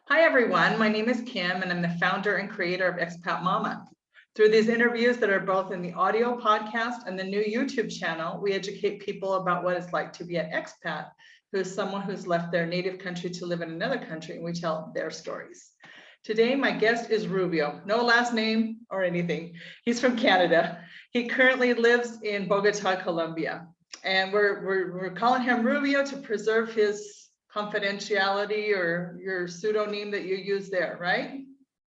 Hi, everyone. My name is Kim, and I'm the founder and creator of Expat Mama. Through these interviews that are both in the audio podcast and the new YouTube channel, we educate people about what it's like to be an expat, who is someone who's left their native country to live in another country, and we tell their stories. Today, my guest is Rubio. No last name or anything. He's from Canada. He currently lives in Bogota, Colombia. And we're calling him Rubio to preserve his confidentiality or your pseudonym that you use there, right?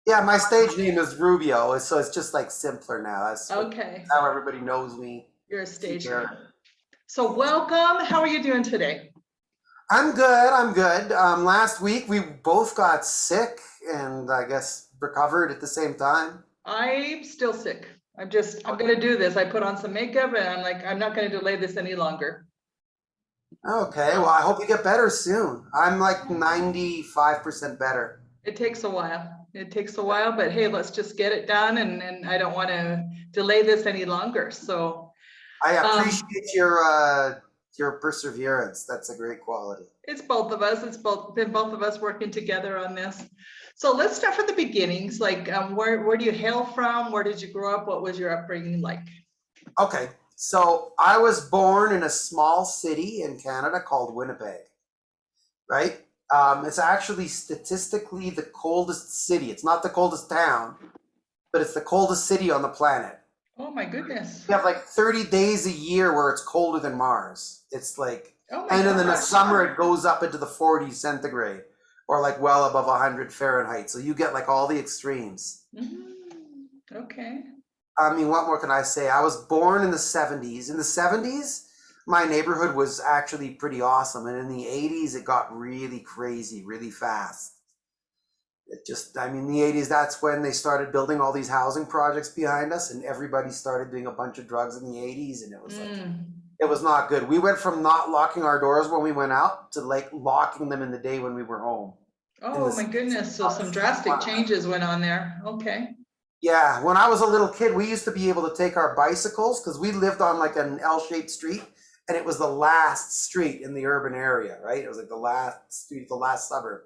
Yeah, my stage name is Rubio, so it's just like simpler now. Okay, How everybody knows me you're a stage name. here. So welcome. How are you doing today? I'm good. I'm good. Last week we both got sick and I guess recovered at the same time. I'm still sick. I'm gonna do this. I put on some makeup and I'm like, I'm not gonna delay this any longer. Okay, well, I hope you get better soon. I'm like 95% better. It takes a while. It takes a while, but hey, let's just get it done and I don't want to delay this any longer. So I appreciate your perseverance. That's a great quality. it's both of us. It's been both of us working together on this. So let's start from the beginnings. Like, where do you hail from? Where did you grow up? What was your upbringing like? Okay, so I was born in a small city in Canada called Winnipeg, right? It's actually statistically the coldest city. It's not the coldest town, but it's the coldest city on the planet. Oh my goodness. You have like 30 days a year where it's colder than Mars. It's like, Oh my and then in the gosh. summer it goes up into the 40s centigrade or like well above 100 Fahrenheit. So you get like all the extremes. Okay. I mean, what more can I say? I was born in the 70s. In the 70s, my neighborhood was actually pretty awesome. And in the 80s, it got really crazy, really fast. I mean, the 80s, that's when they started building all these housing projects behind us, and everybody started doing a bunch of drugs in the 80s, and it was like, it was not good. We went from not locking our doors when we went out to like locking them in the day when we were home. Oh my goodness. So some drastic changes went on there. Okay. Yeah, when I was a little kid, we used to be able to take our bicycles because we lived on like an L-shaped street, and it was the last street in the urban area, right? It was like the last street, the last suburb.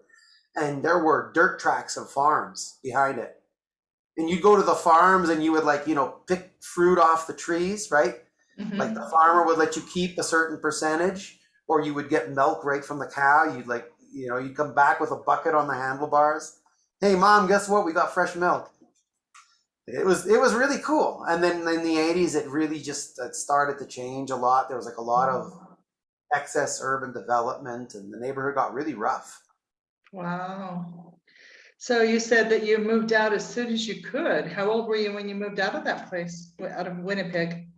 And there were dirt tracks of farms behind it. And you'd go to the farms and you would like, pick fruit off the trees, right? Like the farmer would let you keep a certain percentage, or you would get milk right from the cow. You'd like, you'd come back with a bucket on the handlebars. Hey, Mom, guess what? We got fresh milk. It was really cool. And then in the 80s, it really just started to change a lot. There was like a lot of excess urban development and the neighborhood got really rough. Wow. So you said that you moved out as soon as you could. How old were you when you moved out of that place, out of Winnipeg?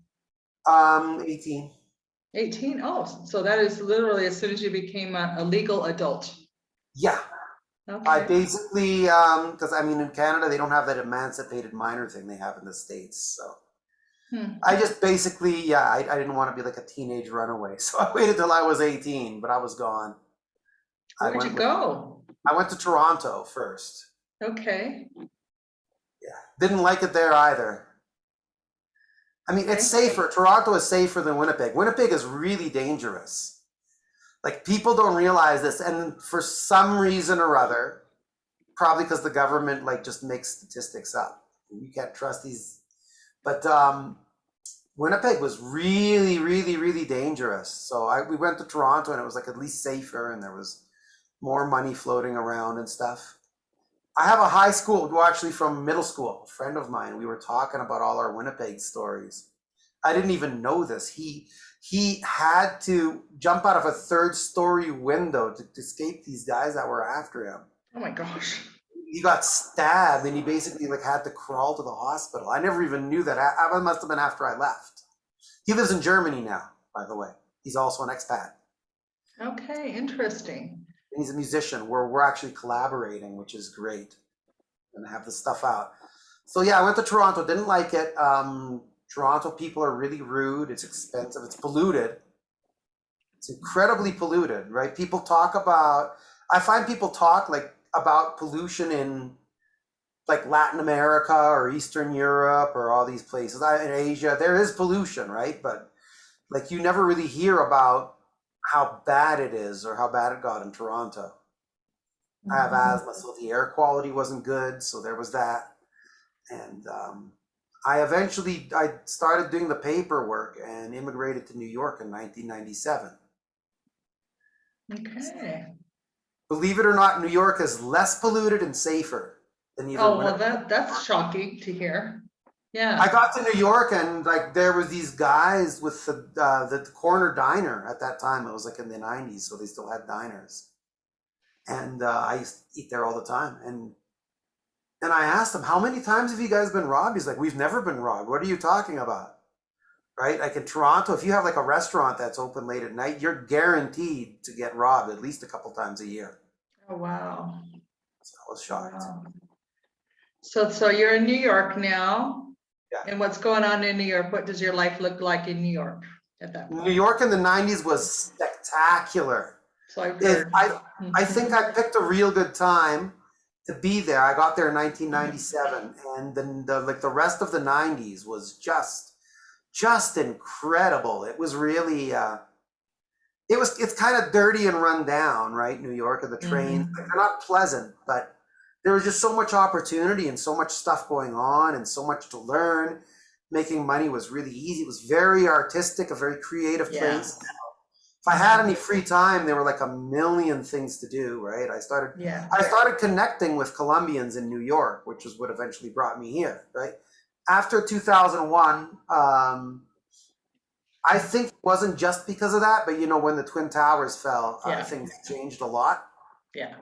18. 18? Oh, so that is literally as soon as you became a legal adult. Yeah. Okay. I basically, because I mean, in Canada, they don't have that emancipated minor thing they have in the States. So I just basically, I didn't want to be like a teenage runaway. So I waited till I was 18, but I was gone. Where'd you go? I went to Toronto first. Okay. Yeah. Didn't like it there either. I mean, it's safer. Toronto is safer than Winnipeg. Winnipeg is really dangerous. Like people don't realize this, and for some reason or other, probably because the government like just makes statistics up. You can't trust these, but Winnipeg was really, really, really dangerous. So we went to Toronto, and it was like at least safer, and there was more money floating around and stuff. I have a high school, well, actually from middle school, a friend of mine. We were talking about all our Winnipeg stories. I didn't even know this. He had to jump out of a third-story window to escape these guys that were after him. Oh my gosh. He got stabbed, and he basically like had to crawl to the hospital. I never even knew that. I must have been after I left. He lives in Germany now, by the way. He's also an expat. Okay, interesting. And he's a musician. We're actually collaborating, which is great. And have the stuff out. So yeah, I went to Toronto. Didn't like it. Toronto people are really rude. It's expensive. It's polluted. It's incredibly polluted, right? People talk about, I find people talk like about pollution in like Latin America or Eastern Europe or all these places. In Asia, there is pollution, right? But like you never really hear about how bad it is or how bad it got in Toronto. I have asthma, so the air quality wasn't good, so there was that. And I started doing the paperwork and immigrated to New York in 1997. Okay. Believe it or not, New York is less polluted and safer than either Oh, well, Winnipeg. that's shocking to hear. Yeah. I got to New York and like there was these guys with the corner diner at that time. It was like in the 90s, so they still had diners. And I used to eat there all the time. And I asked him, how many times have you guys been robbed? He's like, we've never been robbed. What are you talking about? Right? Like in Toronto, if you have like a restaurant that's open late at night, you're guaranteed to get robbed at least a couple times a year. Oh, wow. So I was shocked. Wow. So you're in New York now. Yeah. And what's going on in New York? What does your life look like in New York at that point? New York in the 90s was spectacular. So I've heard. I think I picked a real good time to be there. I got there in 1997, and then the rest of the 90s was just incredible. It was really it's kind of dirty and run down, right? New York, and the trains, they're not pleasant, but there was just so much opportunity and so much stuff going on and so much to learn. Making money was really easy. It was very artistic, a very creative place. If I had any free time, there were like a million things to do, right? I started connecting with Colombians in New York, which is what eventually brought me here, right? After 2001, I think it wasn't just because of that, but you know, when the Twin Towers fell, things changed a lot. Yeah.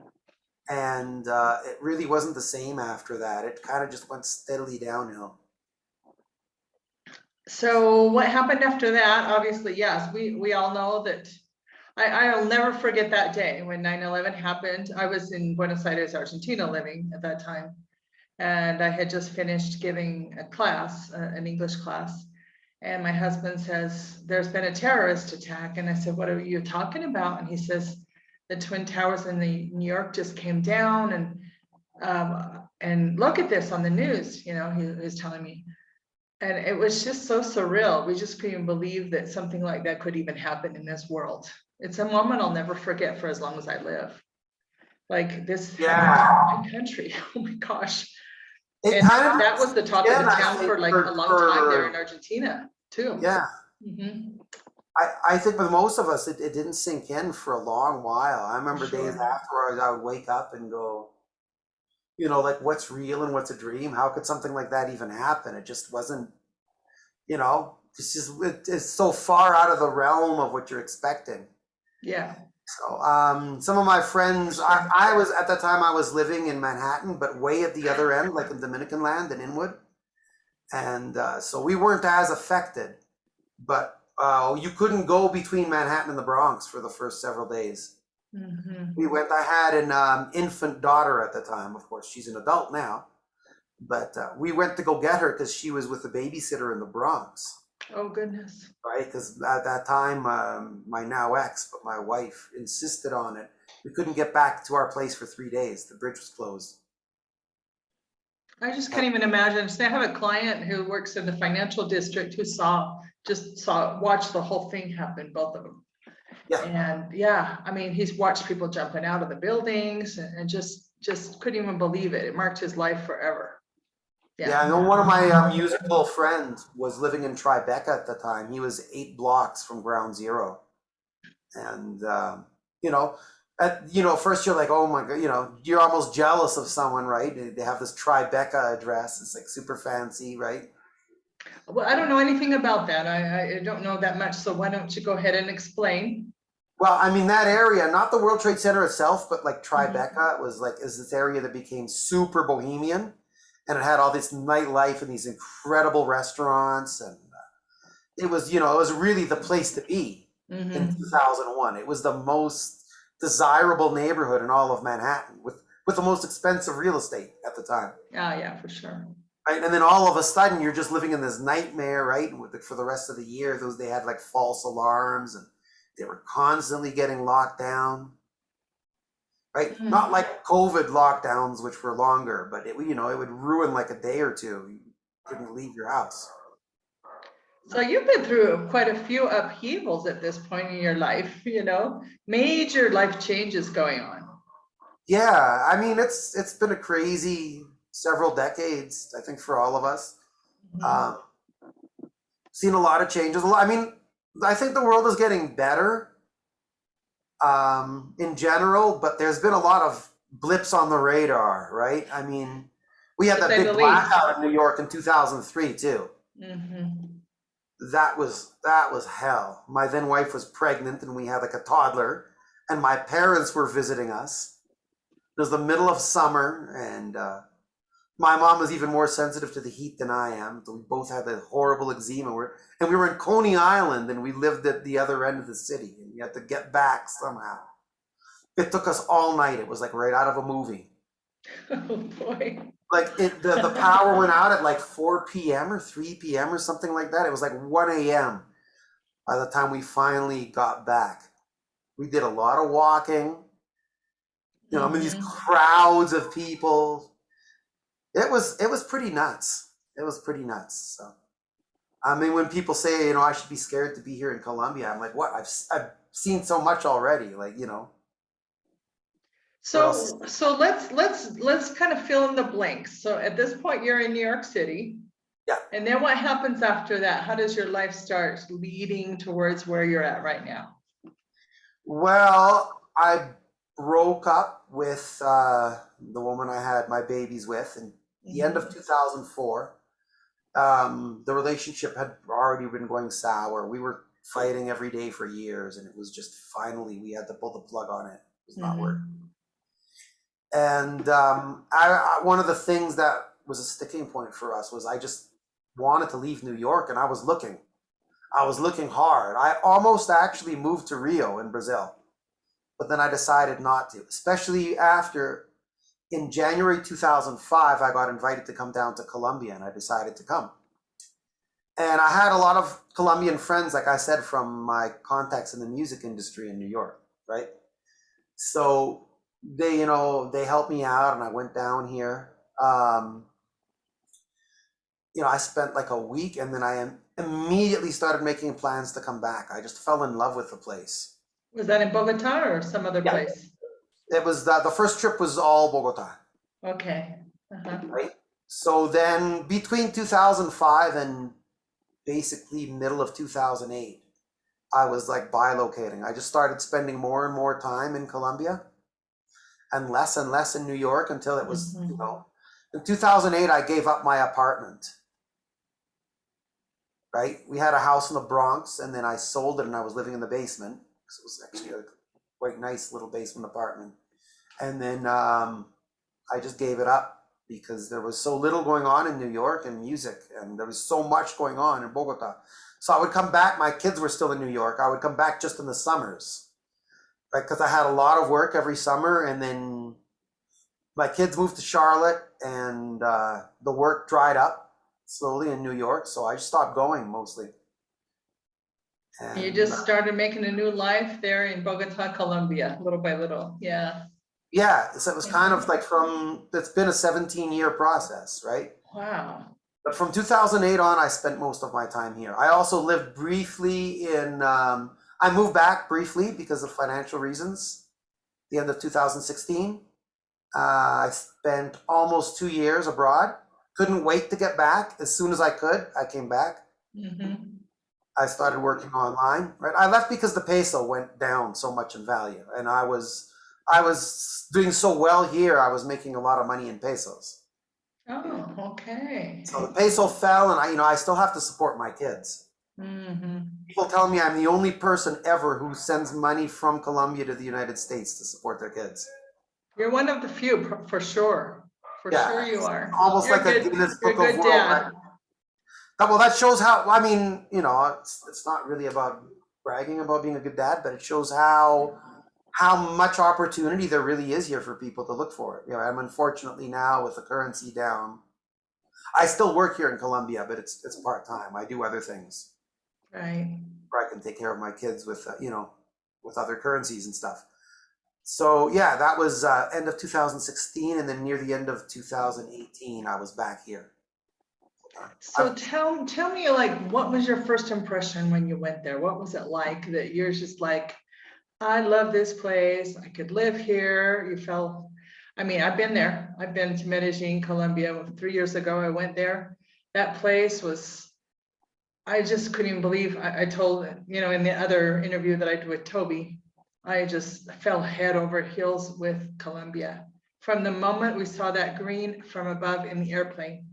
And it really wasn't the same after that. It kind of just went steadily downhill. So what happened after that? Obviously, yes, we all know that. I'll never forget that day when 9/11 happened. I was in Buenos Aires, Argentina, living at that time. And I had just finished giving a class, an English class. And my husband says, there's been a terrorist attack. And I said, what are you talking about? And he says, the Twin Towers in New York just came down, and look at this on the news, you know, he was telling me. And it was just so surreal. We just couldn't believe that something like that could even happen in this world. It's a moment I'll never forget for as long as I live. Like this happened in my country. Oh my gosh. And that was the talk of the town for like a long time there in Argentina too. Yeah. I think with most of us, it didn't sink in for a long while. I remember days afterwards, I would wake up and go, you know, like what's real and what's a dream? How could something like that even happen? It just wasn't, you know, it's so far out of the realm of what you're expecting. Yeah. So some of my friends, I was at that time I was living in Manhattan, but way at the other end, like in Dominican land in Inwood. And so we weren't as affected, but you couldn't go between Manhattan and the Bronx for the first several days. We went, I had an infant daughter at the time, of course, she's an adult now, but we went to go get her because she was with a babysitter in the Bronx. Oh, goodness. Right, because at that time, my now ex, but my wife insisted on it. We couldn't get back to our place for 3 days. The bridge was closed. I just can't even imagine. So I have a client who works in the financial district who watched the whole thing happen, both of them. Yeah. And yeah, I mean, he's watched people jumping out of the buildings and just couldn't even believe it. It marked his life forever. Yeah, I know one of my musical friends was living in Tribeca at the time. He was 8 blocks from Ground Zero. And, you know, first you're like, oh my God, you know, you're almost jealous of someone, right? They have this Tribeca address. It's like super fancy, right? Well, I don't know anything about that. I don't know that much. So why don't you go ahead and explain? Well, I mean, that area, not the World Trade Center itself, but like Tribeca is this area that became super bohemian. And it had all this nightlife and these incredible restaurants. And it was, you know, it was really the place to be in 2001. It was the most desirable neighborhood in all of Manhattan with the most expensive real estate at the time. Oh, yeah, for sure. Right. And then all of a sudden you're just living in this nightmare, right? For the rest of the year, they had like false alarms and they were constantly getting locked down. Right, not like COVID lockdowns, which were longer, but it would ruin like a day or two. You couldn't leave your house. So you've been through quite a few upheavals at this point in your life, you know, major life changes going on. Yeah, I mean, it's been a crazy several decades, I think, for all of us. Mhm. Um, Seen a lot of changes. I mean, I think the world is getting better in general, but there's been a lot of blips on the radar, right? I mean, we had To that say the big least. blackout in New York in 2003 too. Mhm. That was hell. My then wife was pregnant and we had like a toddler, and my parents were visiting us. It was the middle of summer, and my mom was even more sensitive to the heat than I am. We both had the horrible eczema. And we were in Coney Island, and we lived at the other end of the city, and we had to get back somehow. It took us all night. It was like right out of a movie. Oh boy. Like the power went out at like 4 p.m. or 3 p.m. or something like that. It was like 1 a.m. by the time we finally got back. We did a lot of walking. I mean, these Mhm. crowds of people. It was pretty nuts. It was pretty nuts. So I mean, when people say, I should be scared to be here in Colombia, I'm like, what? I've seen so much already. Like, what else? So let's kind of fill in the blanks. So at this point, you're in New York City. Yeah. And then what happens after that? How does your life start leading towards where you're at right now? Well, I broke up with the woman I had my babies with in the end of 2004. The relationship had already been going sour. We were fighting every day for years, and it was just finally we had to pull the plug on it. It was not working. Mhm. And one of the things that was a sticking point for us was I just wanted to leave New York, and I was looking. I was looking hard. I almost actually moved to Rio in Brazil, but then I decided not to, especially after in January 2005, I got invited to come down to Colombia, and I decided to come. And I had a lot of Colombian friends, like I said, from my contacts in the music industry in New York, right? So they helped me out, and I went down here. I spent like a week, and then I immediately started making plans to come back. I just fell in love with the place. Was that in Bogota or some other Yeah, place? it was the first trip was all Bogota, Okay. Uh-huh. right? So then between 2005 and basically middle of 2008, I was like bilocating. I just started spending more and more time in Colombia and less in New York until it was, Mhm. in 2008, I gave up my apartment, right? We had a house in the Bronx, and then I sold it, and I was living in the basement. So it was actually a quite nice little basement apartment. And then I just gave it up because there was so little going on in New York and music, and there was so much going on in Bogota. So I would come back. My kids were still in New York. I would come back just in the summers, right? Because I had a lot of work every summer, and then my kids moved to Charlotte, and the work dried up slowly in New York. So I just stopped going mostly. You And just started making a new life there in Bogota, Colombia, little by little. Yeah. yeah, so it was kind of Mhm. like it's been a 17-year process, right? Wow. But from 2008 on, I spent most of my time here. I also lived briefly I moved back briefly because of financial reasons, the end of 2016. I spent almost 2 years abroad. Couldn't wait to get back. As soon as I could, I came back. Mhm. I started working online, right? I left because the peso went down so much in value, and I was doing so well here. I was making a lot of money in pesos. Oh, okay. So the peso fell, and I still have to support my kids. Mhm. People tell me I'm the only person ever who sends money from Colombia to the United States to support their kids. You're one of the few, for sure. For sure Yeah, you it's are. almost like a Guinness You're Book a of good World dad. Records. Well, that shows how. I mean, it's not really about bragging about being a good dad, but it shows how much opportunity there really is here for people to look for it. I'm unfortunately now with the currency down. I still work here in Colombia, but it's part time. I do other things Right. where I can take care of my kids with with other currencies and stuff. So yeah, that was end of 2016, and then near the end of 2018, I was back here. So tell me, like, what was your first impression when you went there? What was it like that you're just like, I love this place. I could live here. You felt, I mean, I've been there. I've been to Medellin, Colombia 3 years ago. I went there. That place was, I just couldn't even believe, I told, in the other interview that I did with Toby, I just fell head over heels with Colombia. From the moment we saw that green from above in the airplane,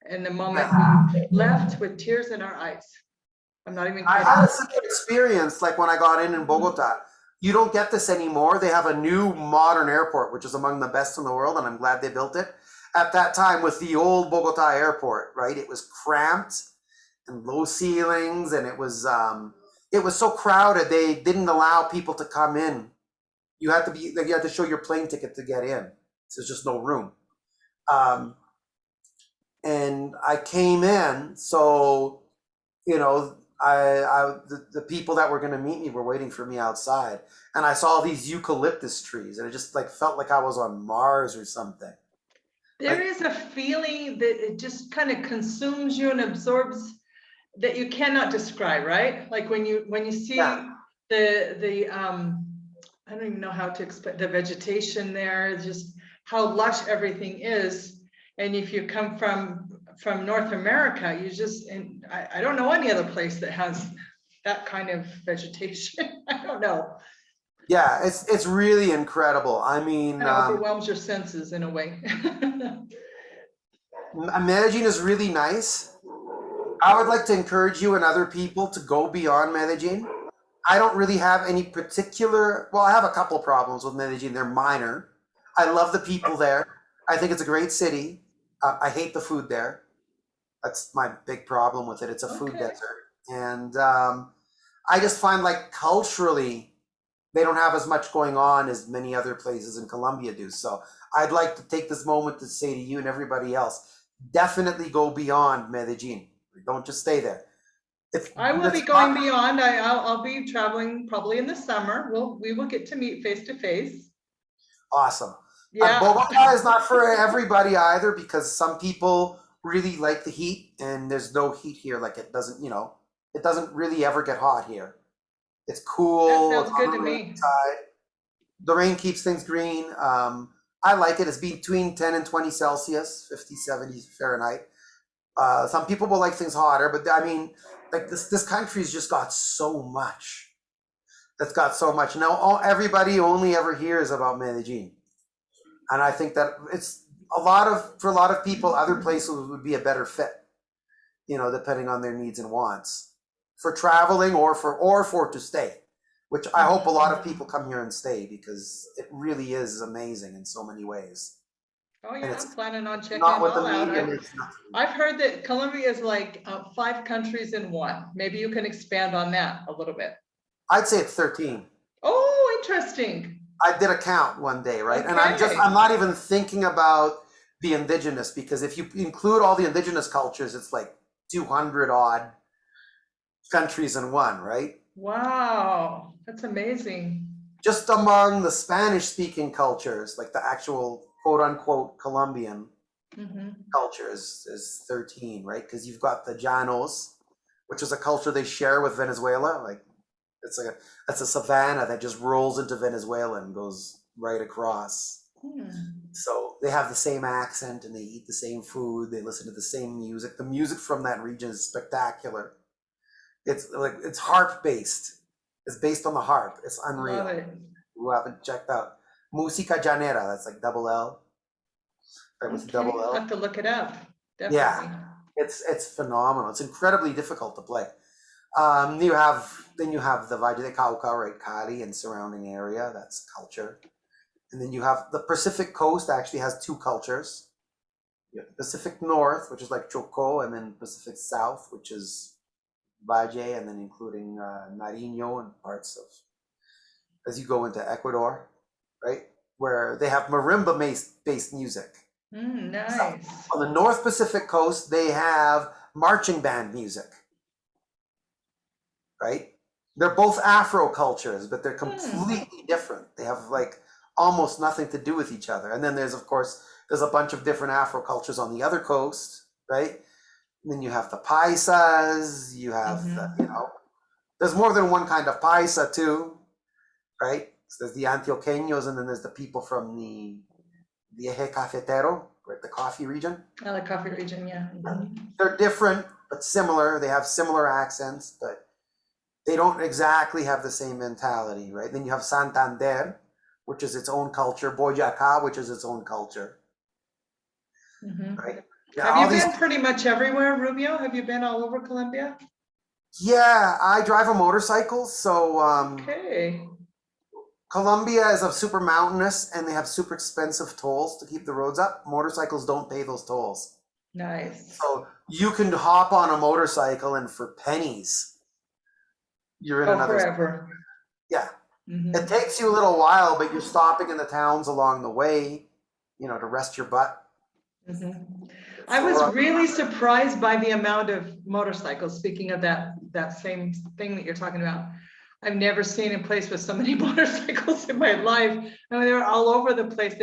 and the moment we left with tears in our eyes. I'm not even I kidding. had a similar experience like when I got in Bogota. You don't get this anymore. They have a new modern airport, which is among the best in the world, and I'm glad they built it. At that time, with the old Bogota airport, right, it was cramped and low ceilings, and it was so crowded they didn't allow people to come in. You had to show your plane ticket to get in. So there's just no room. And I came in, so the people that were going to meet me were waiting for me outside, and I saw these eucalyptus trees, and it just like felt like I was on Mars or something. There is a feeling that it just kind of consumes you and absorbs that you cannot describe, right? Like when you see the I don't even know how to explain the vegetation there, just how lush everything is. And if you come from North America, you just, and I don't know any other place that has that kind of vegetation. I don't know. Yeah, it's really incredible. I mean, It overwhelms your senses in a way. Medellin is really nice. I would like to encourage you and other people to go beyond Medellin. I don't really have any particular, well, I have a couple problems with Medellin. They're minor. I love the people there. I think it's a great city. I hate the food there. That's my big problem with it. It's a food desert. And I just find like culturally, they don't have as much going on as many other places in Colombia do. So I'd like to take this moment to say to you and everybody else, definitely go beyond Medellin. Don't just stay there. I will be going beyond. I'll be traveling probably in the summer. We will get to meet face to face. Awesome. Yeah. Bogota is not for everybody either, because some people really like the heat, and there's no heat here. Like it doesn't really ever get hot here. It's cool. That sounds good to me. The rain keeps things green. I like it. It's between 10 and 20 Celsius, 50, 70 Fahrenheit. Some people will like things hotter, but I mean, like this country's just got so much. That's got so much. Now everybody only ever hears about Medellin. And I think that it's for a lot of people, other places would be a better fit, depending on their needs and wants for traveling or for to stay, which I hope a lot of people come here and stay, because it really is amazing in so many ways. Oh yeah, I'm planning on checking it Not with all the out. media. I've heard that Colombia is like 5 countries in one. Maybe you can expand on that a little bit. I'd say it's 13. Oh, interesting. I did a count one day, right? Okay. And I'm not even thinking about the indigenous, because if you include all the indigenous cultures, it's like 200 odd countries in one, right? Wow, that's amazing. Just among the Spanish speaking cultures, like the actual quote unquote Colombian cultures is 13, right? Because you've got the Llanos, which is a culture they share with Venezuela. Like that's a savanna that just rolls into Venezuela and goes right across. So they have the same accent and they eat the same food. They listen to the same music. The music from that region is spectacular. It's harp based. It's based on the harp. It's unreal. Love it. Who haven't checked out Música Llanera? That's like double L. Right, with double L. I'll have to look it up. Definitely. Yeah, it's phenomenal. It's incredibly difficult to play. You have the Valle de Cauca, right, Cali and surrounding area. That's culture. And then you have the Pacific Coast. Actually has 2 cultures. You have the Pacific North, which is like Choco, and then Pacific South, which is Valle, and then including Nariño and parts of, as you go into Ecuador, right, where they have marimba based music. Nice. So, on the North Pacific Coast, they have marching band music, right? They're both Afro cultures, but they're completely different. They have like almost nothing to do with each other. And then there's a bunch of different Afro cultures on the other coast, right? And then you have the Paisas, you have there's more than one kind of Paisa too. right? So there's the Antioqueños, and then there's the people from the Eje Cafetero, right, the coffee region. The coffee region, yeah. They're different but similar. They have similar accents, but they don't exactly have the same mentality, right? Then you have Santander, which is its own culture, Boyacá, which is its own culture, right? Yeah, Have you been pretty much everywhere, Rubio? Have you been all over Colombia? Yeah, I drive a motorcycle, so Okay. Colombia is a super mountainous, and they have super expensive tolls to keep the roads up. Motorcycles don't pay those tolls. Nice. So you can hop on a motorcycle, and for pennies, you're in another. Forever. Yeah. It takes you a little while, but you're stopping in the towns along the way, to rest your butt. I was really surprised by the amount of motorcycles. Speaking of that same thing that you're talking about, I've never seen a place with so many motorcycles in my life. I mean, they're all over the place.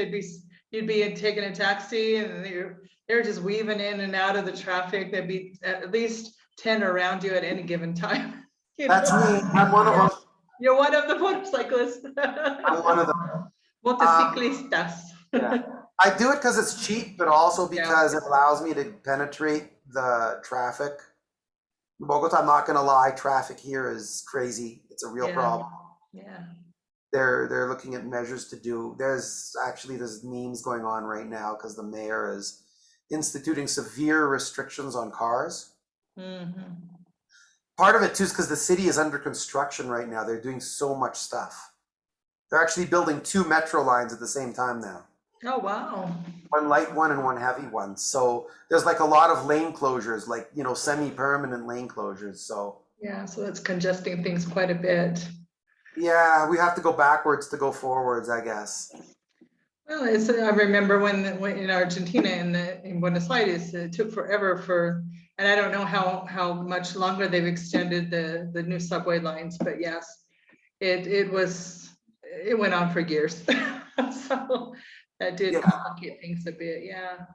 You'd be taking a taxi, and they're just weaving in and out of the traffic. There'd be at least 10 around you at any given time. That's me. I'm one of them. You're one of the motorcyclists. I'm one of them. Motociclistas. Yeah. I do it because it's cheap, but also because it allows me to penetrate the traffic. In Bogota, I'm not going to lie, traffic here is crazy. It's a real problem. Yeah. They're looking at measures to do. There's memes going on right now because the mayor is instituting severe restrictions on cars. Part of it too is because the city is under construction right now. They're doing so much stuff. They're actually building 2 metro lines at the same time now. Oh, wow. One light one and one heavy one. So there's like a lot of lane closures, like, semi-permanent lane closures. So yeah, so that's congesting things quite a bit. Yeah, we have to go backwards to go forwards, I guess. Well, I remember when in Argentina, in Buenos Aires, it took forever and I don't know how much longer they've extended the new subway lines, but yes, it went on for years. So that did complicate things a bit, yeah.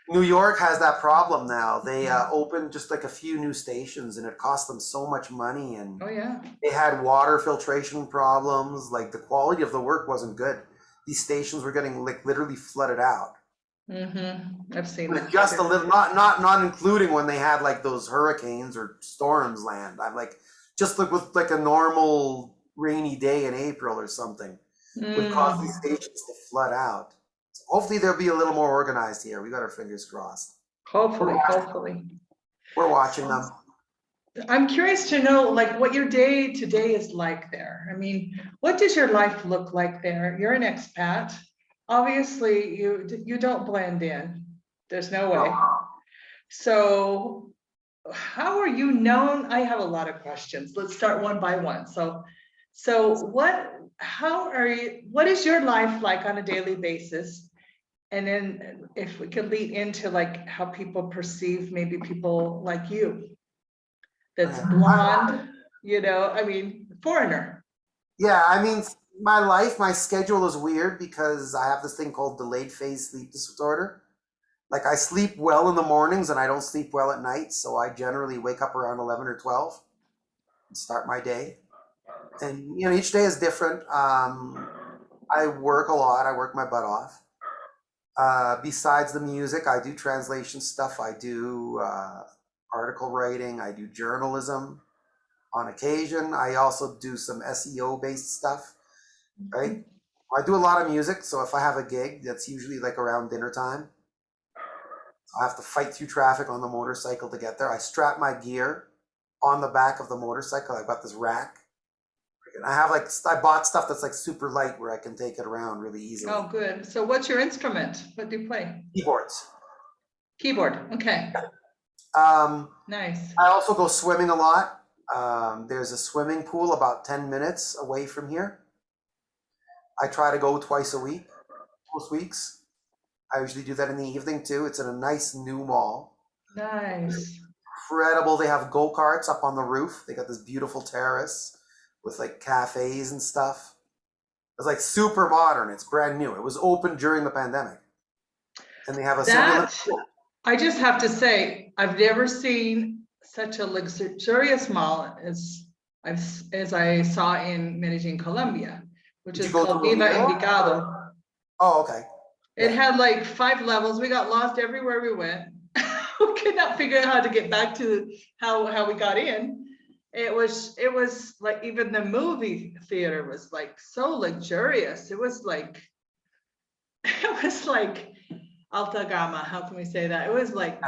New York has that problem now. They opened just like a few new stations, and it cost them so much money, and they had water filtration problems. Like, the quality of the work wasn't good. These stations were getting like literally flooded out. I've seen that. Just a little, not including when they had like those hurricanes or storms land. I'm like, just like with like a normal rainy day in April or something would cause these stations to flood out. So hopefully they'll be a little more organized here. We got our fingers crossed. Hopefully. We're watching them. I'm curious to know, like, what your day to day is like there. I mean, what does your life look like there? You're an expat. Obviously, you don't blend in. There's no way. So how are you known? I have a lot of questions. Let's start one by one. So what is your life like on a daily basis? And then if we could lead into like how people perceive maybe people like you, that's blonde, I mean, foreigner. Yeah, I mean, my schedule is weird because I have this thing called delayed phase sleep disorder. Like, I sleep well in the mornings and I don't sleep well at night. So I generally wake up around 11 or 12 and start my day. And, each day is different. I work a lot. I work my butt off. Besides the music, I do translation stuff. I do article writing. I do journalism on occasion. I also do some SEO based stuff, right? I do a lot of music. So if I have a gig, that's usually like around dinner time. I have to fight through traffic on the motorcycle to get there. I strap my gear on the back of the motorcycle. I've got this rack. And I bought stuff that's like super light where I can take it around really easily. Oh, good. So what's your instrument? What do you play? Keyboards. Keyboard. Okay. Nice. I also go swimming a lot. There's a swimming pool about 10 minutes away from here. I try to go twice a week, most weeks. I usually do that in the evening too. It's in a nice new mall. Nice. Incredible. They have go-karts up on the roof. They got this beautiful terrace with like cafes and stuff. It's like super modern. It's brand new. It was open during the pandemic. And they have a I just have to say, I've never seen such a luxurious mall as I saw in Medellin, Colombia. which Did you is go to called Viva Rubio? Envigado. Oh, okay. It Yeah. had like 5 levels. We got lost everywhere we went. We could not figure out how to get back to how we got in. It was like, even the movie theater was like so luxurious. It was like alta gama. How can we say that? It was like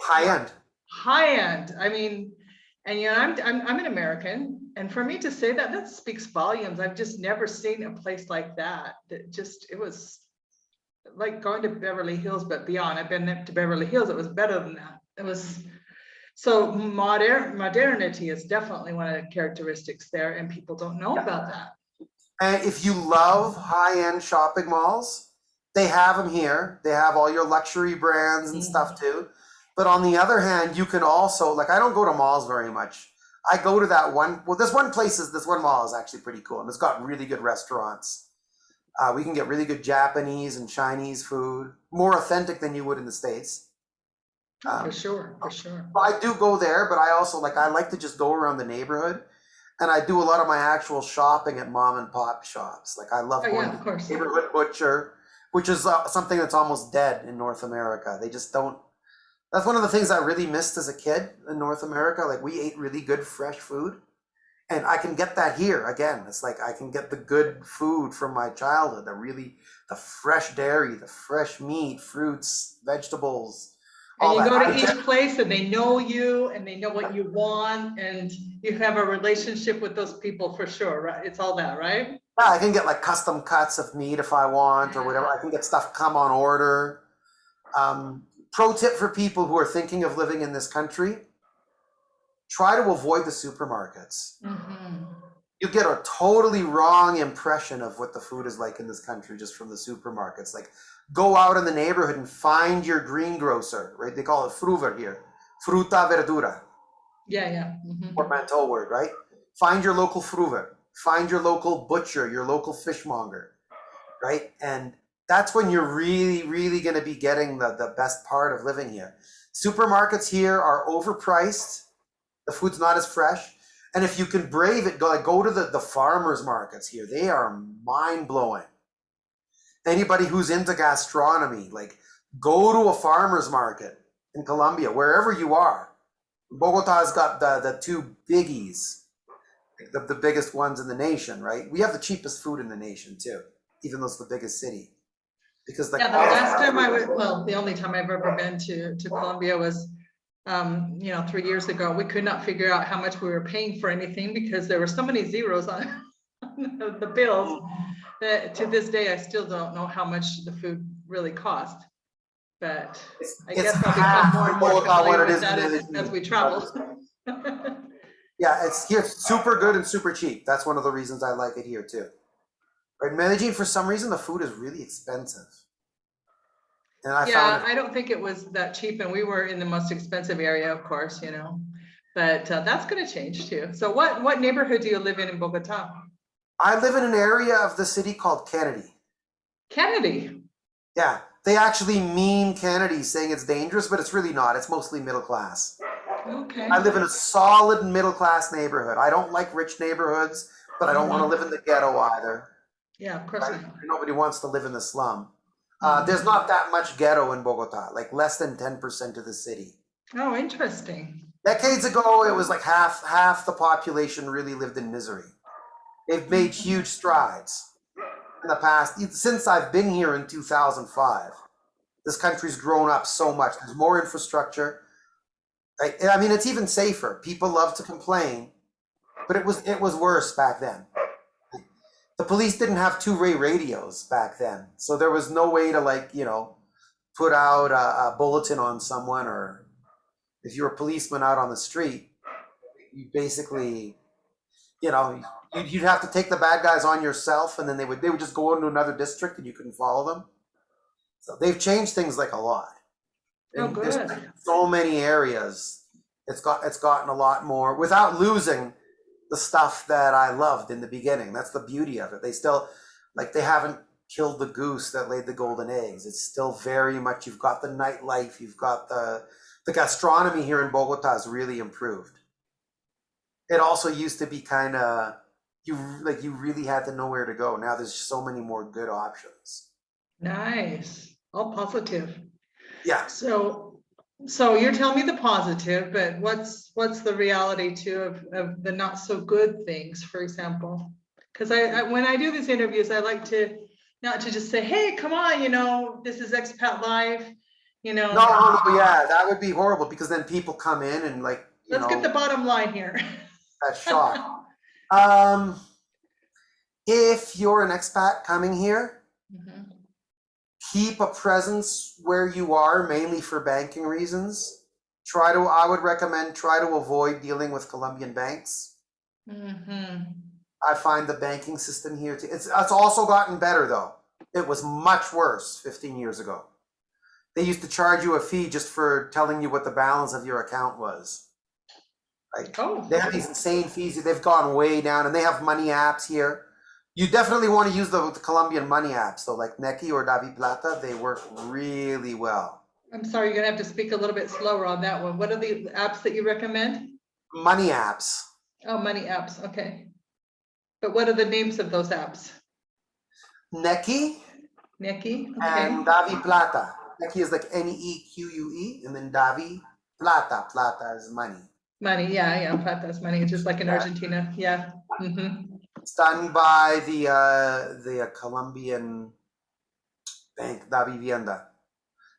High end. high end. I mean, and you know, I'm an American, and for me to say that, that speaks volumes. I've just never seen a place like that. It was like going to Beverly Hills, but beyond. I've been to Beverly Hills. It was better than that. It was so modernity is definitely one of the characteristics there, and people don't know about that. And if you love high-end shopping malls, they have them here. They have all your luxury brands and stuff too. But on the other hand, you can also, like, I don't go to malls very much. I go to that one, well, this one mall is actually pretty cool, and it's got really good restaurants. We can get really good Japanese and Chinese food, more authentic than you would in the States. For sure. I do go there, but I also I like to just go around the neighborhood, and I do a lot of my actual shopping at mom and pop shops. Like I love going to the neighborhood butcher, which is something that's almost dead in North America. They just don't. That's one of the things I really missed as a kid in North America. Like we ate really good fresh food, and I can get that here again. It's like I can get the good food from my childhood, the fresh dairy, the fresh meat, fruits, vegetables. And you go to each place and they know you and they know what you want, and you have a relationship with those people for sure, right? It's all that, right? Yeah, I can get like custom cuts of meat if I want or whatever. I can get stuff come on order. Pro tip for people who are thinking of living in this country, try to avoid the supermarkets. You get a totally wrong impression of what the food is like in this country just from the supermarkets. Like go out in the neighborhood and find your greengrocer, right? They call it fruver here. Fruta verdura. Yeah. Portmanteau word, right? Find your local fruver. Find your local butcher, your local fishmonger, right? And that's when you're really, really going to be getting the best part of living here. Supermarkets here are overpriced. The food's not as fresh. And if you can brave it, go to the farmers markets here. They are mind-blowing. Anybody who's into gastronomy, like go to a farmer's market in Colombia, wherever you are. Bogota's got the two biggies, the biggest ones in the nation, right? We have the cheapest food in the nation too, even though it's the biggest city. Because the last time the only time I've ever been to Colombia was 3 years ago. We could not figure out how much we were paying for anything because there were so many zeros on the bills that to this day I still don't know how much the food really cost. But I guess I'll become more and more familiar with that as we travel. Yeah, it's here super good and super cheap. That's one of the reasons I like it here too. Right, Medellin, for some reason, the food is really expensive. And I don't think it was that cheap, and we were in the most expensive area, of course, but that's going to change too. So what neighborhood do you live in Bogota? I live in an area of the city called Kennedy. Kennedy? Yeah, they actually mean Kennedy, saying it's dangerous, but it's really not. It's mostly middle class. Okay. I live in a solid middle class neighborhood. I don't like rich neighborhoods, but I don't want to live in the ghetto either. Yeah, of course. Right? Nobody wants to live in the slum. There's not that much ghetto in Bogota, like less than 10% of the city. Oh, interesting. Decades ago, it was like half the population really lived in misery. They've made huge strides in the past. Since I've been here in 2005, this country's grown up so much. There's more infrastructure. Right? I mean, it's even safer. People love to complain, but it was worse back then. The police didn't have two-way radios back then, so there was no way to put out a bulletin on someone, or if you're a policeman out on the street, you basically, you'd have to take the bad guys on yourself, and then they would just go into another district and you couldn't follow them. So they've changed things like a lot. Oh, good. There's so many areas. It's gotten a lot more without losing the stuff that I loved in the beginning. That's the beauty of it. They still, they haven't killed the goose that laid the golden eggs. It's still very much, you've got the nightlife, you've got the gastronomy here in Bogota has really improved. It also used to be kind of, you really had to know where to go. Now there's so many more good options. Nice. All positive. Yeah. So you're telling me the positive, but what's the reality too of the not so good things, for example? Because I when I do these interviews, I like to not to just say, hey, come on, this is Expat Live, No, yeah, that would be horrible because then people come in and let's get the bottom line here. that shock. If you're an expat coming here, Mhm. keep a presence where you are, mainly for banking reasons. I would recommend try to avoid dealing with Colombian banks. Mhm. I find the banking system here, it's also gotten better though. It was much worse 15 years ago. They used to charge you a fee just for telling you what the balance of your account was. Right? Oh. They have these insane fees. They've gone way down, and they have money apps here. You definitely want to use the Colombian money apps, though, like Neki or Davi Plata. They work really well. I'm sorry, you're gonna have to speak a little bit slower on that one. What are the apps that you recommend? Money apps. Oh, money apps, okay. But what are the names of those apps? Neki Nikki, okay. and Davi Plata. Neki is like Neque, and then Davi Plata. Plata is money. Money, yeah, plata's money, just like in Argentina, yeah. It's done by the Colombian bank, Davivienda.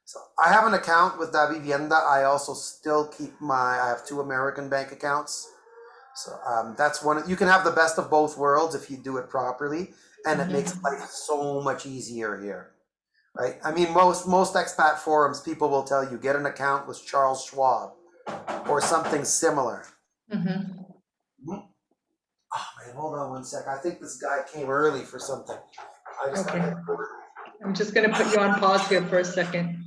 So I have an account with Davivienda. I also still keep I have 2 American bank accounts. So that's you can have the best of both worlds if you do it properly, and it makes life so much easier here, right? I mean, most expat forums, people will tell you, get an account with Charles Schwab or something similar. Oh man, hold on one sec. I think this guy came early for something. Okay. I'm just gonna put you on pause here for a second.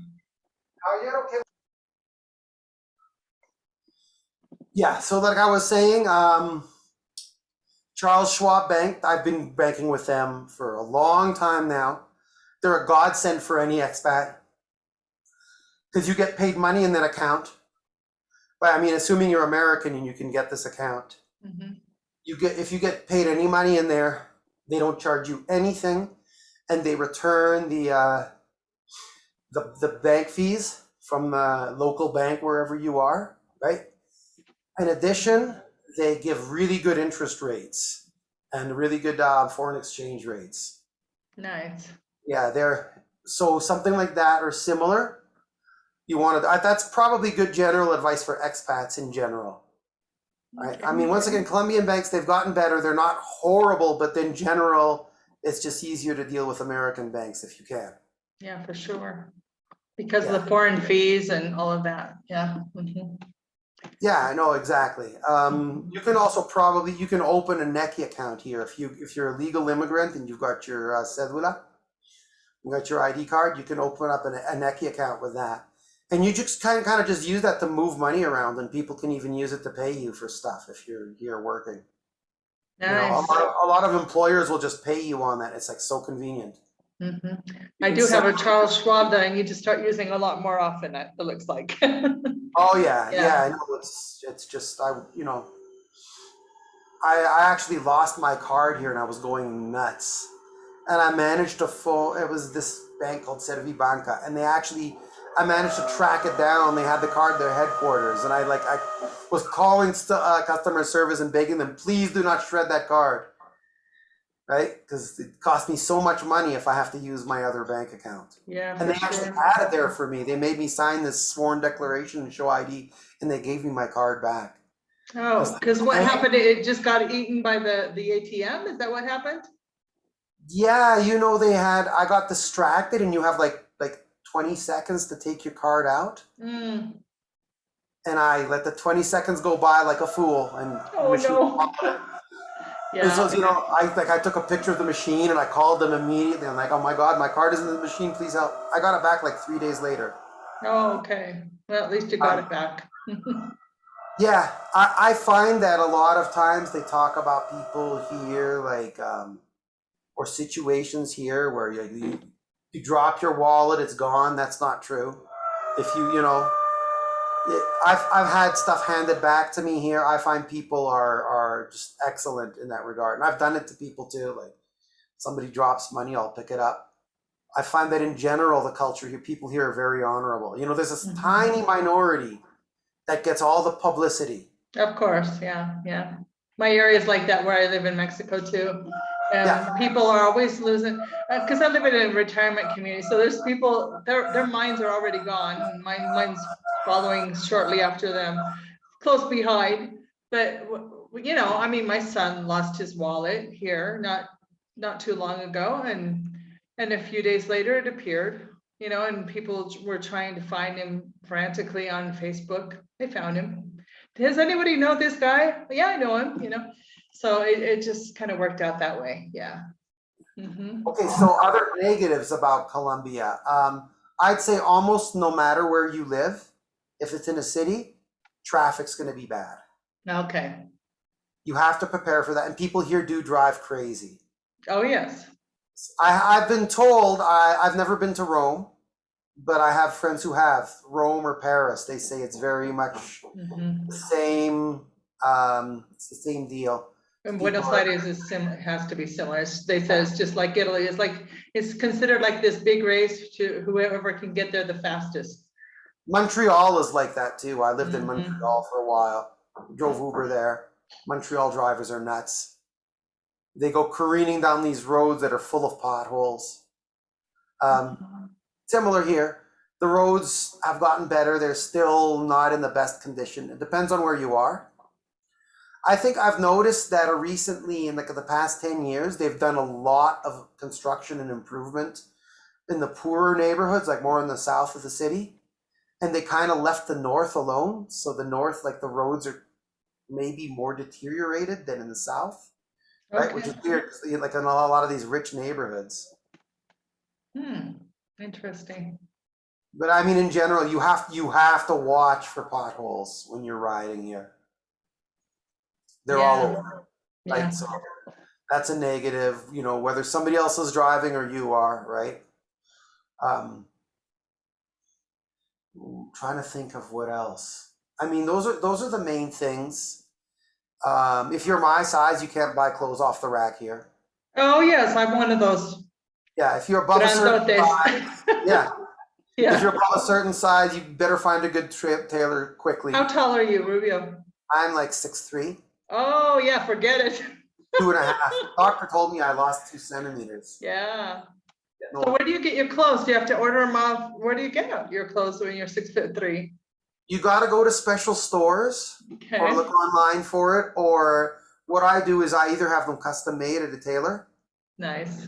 Oh, yeah, okay. Yeah, so like I was saying, Charles Schwab Bank, I've been banking with them for a long time now. They're a godsend for any expat because you get paid money in that account. But I mean, assuming you're American and you can get this account, if you get paid any money in there, they don't charge you anything, and they return the bank fees from the local bank wherever you are, right? In addition, they give really good interest rates and really good foreign exchange rates. Nice. Yeah, so something like that or similar. You want to, that's probably good general advice for expats in general. Right? I mean, once again, Colombian banks, they've gotten better. They're not horrible, but in general, it's just easier to deal with American banks if you can. Yeah, for sure. Because of the foreign fees and all of that. Yeah. Yeah, I know exactly. You can also you can open a Neki account here if you're a legal immigrant and you've got your cedula, you got your ID card. You can open up a Neki account with that, and you just kind of just use that to move money around, and people can even use it to pay you for stuff if you're here working. Nice. A lot of employers will just pay you on that. It's like so convenient. I do have a Charles Schwab that I need to start using a lot more often, it looks like. Oh yeah, I know. It's just I actually lost my card here and I was going nuts, and I managed to it was this bank called Servibanca, and I managed to track it down. They had the card at their headquarters, and I was calling customer service and begging them, please do not shred that card. Right? Because it cost me so much money if I have to use my other bank account. Yeah. And they actually had it there for me. They made me sign this sworn declaration and show ID, and they gave me my card back. Oh, because what happened? It just got eaten by the ATM? Is that what happened? Yeah, I got distracted, and you have like 20 seconds to take your card out. And I let the 20 seconds go by like a fool. And Yeah. So, I took a picture of the machine and I called them immediately. I'm like, oh my God, my card is in the machine. Please help. I got it back like 3 days later. Oh, okay. Well, at least you got it back. Yeah, I find that a lot of times they talk about people here, or situations here where you drop your wallet, it's gone. That's not true. If I've had stuff handed back to me here. I find people are just excellent in that regard, and I've done it to people too. Like somebody drops money, I'll pick it up. I find that in general, the culture here, people here are very honorable. You know, there's this tiny minority that gets all the publicity. Of course, yeah, yeah. My area is like that where I live in Mexico too. Yeah. People are always losing, because I live in a retirement community. So there's people, their minds are already gone. And mine's following shortly after them, close behind. But you know, I mean, my son lost his wallet here not too long ago, and a few days later it appeared. You know, and people were trying to find him frantically on Facebook. They found him. Does anybody know this guy? Yeah, I know him, you know. So it just kind of worked out that way. Yeah. Okay, so other negatives about Colombia. I'd say almost no matter where you live, if it's in a city, traffic's going to be bad. Okay. You have to prepare for that. And people here do drive crazy. Oh, yes. I've been told, I've never been to Rome, but I have friends who have. Rome or Paris. They say it's very much the same. It's the same deal. And Buenos Aires has to be similar. They say it's just like Italy. It's considered like this big race to whoever can get there the fastest. Montreal is like that too. I lived in Montreal for a while. Drove Uber there. Montreal drivers are nuts. They go careening down these roads that are full of potholes. Similar here. The roads have gotten better. They're still not in the best condition. It depends on where you are. I think I've noticed that recently, in the past 10 years, they've done a lot of construction and improvement in the poorer neighborhoods, like more in the south of the city. And they kind of left the north alone. So the north, like the roads are maybe more deteriorated than in the south. Right, Okay. which is weird, like in a lot of these rich neighborhoods. Interesting. But I mean, in general, you have to watch for potholes when you're riding here. They're all over, right? Yeah. So that's a negative. You know, whether somebody else is driving or you are, right? Trying to think of what else. I mean, those are the main things. If you're my size, you can't buy clothes off the rack here. Oh, yes, I'm one of those. Yeah, if you're above a certain size, yeah. Yeah. If you're above a certain size, you better find a good tailor quickly. How tall are you, Rubio? I'm like 6'3". Oh, yeah, forget it. 2.5. Doctor told me I lost 2 centimeters. Yeah. No. So where do you get your clothes? Do you have to order them off? Where do you get your clothes when you're 6'3"? You got to go to special stores Okay. or look online for it. Or what I do is I either have them custom made at a tailor. Nice.